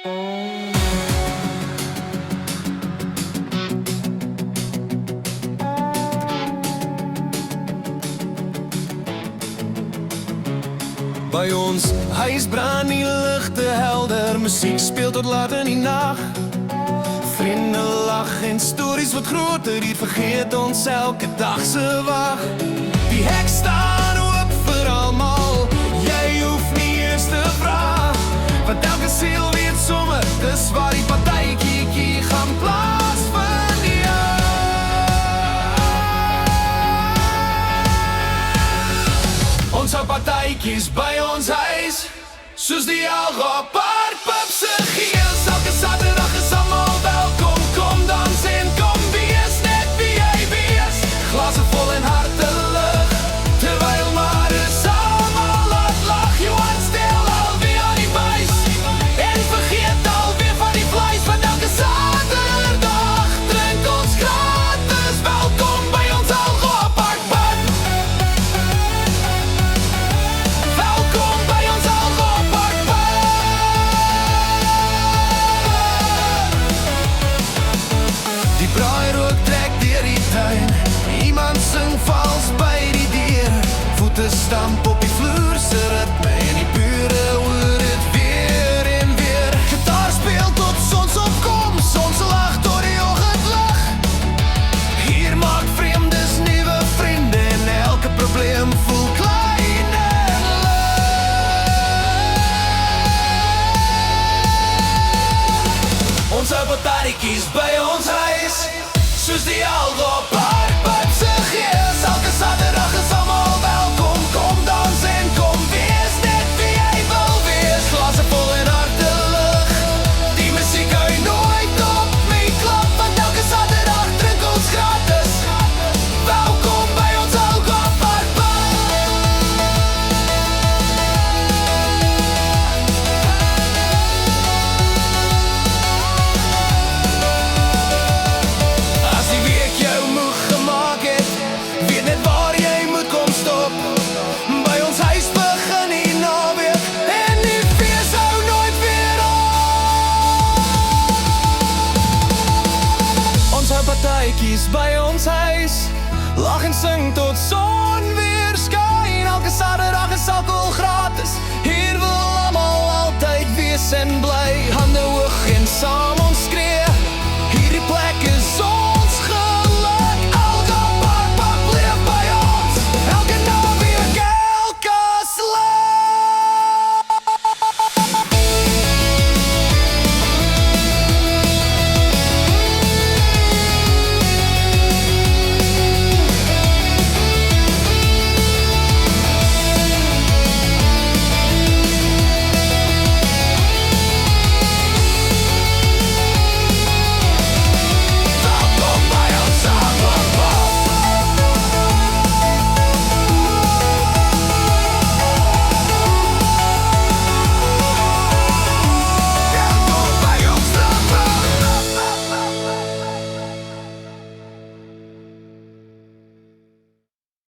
By ons huis brand die ligte helder, musiek speel tot laat in die nag. Vriende lag en stories wat groter, hier vergeet ons elke dag se wag. Die hek staan oop vir almal, jy hoef nie eers te vra, want elke siel weet sommer, dis waar die partytjie gaan plaasvind, ja. Ons hou partytjies by ons huis, soos die Alga Parkpub se gees. Elke Saterdag is almal welkom, kom dans en kom wees net wie jy wees. Glase vol en harte lig, terwyl maar is almal laat lag. Johan stel alweer aan die buis, en vergeet alweer van die vleis, want elke Saterdag drink ons gratis. Welkom by ons Alga Parkpub. Welkom by ons Alga Parkpub. Die braairook trek deur die tuin, iemand sing vals by die deur, voete stamp op die vloer se ritme, en die bure hoor dit weer en weer. Gitaar speel tot sonsopkoms, ons lag tot die oggendlig. Hier maak vreemdes nuwe vriende, en elke probleem voel klein en lig. Ons hou partytjies by ons huis, soos die Alga Parkpub se gees. Elke Saterdag is almal welkom, kom dans en kom wees net wie jy wil wees. Glase vol en harte lig, die musiek hou nooit op mee klap, want elke Saterdag drink ons gratis. Welkom by ons Alga Parkpub. As die week jou moeg gemaak het, weet net waar jy moet kom stop. By ons huis begin die naweek, en die fees hou nooit weer op. Ons hou partytjies by ons huis, lag en sing tot son weer skyn. Elke Saterdag is alkohol gratis,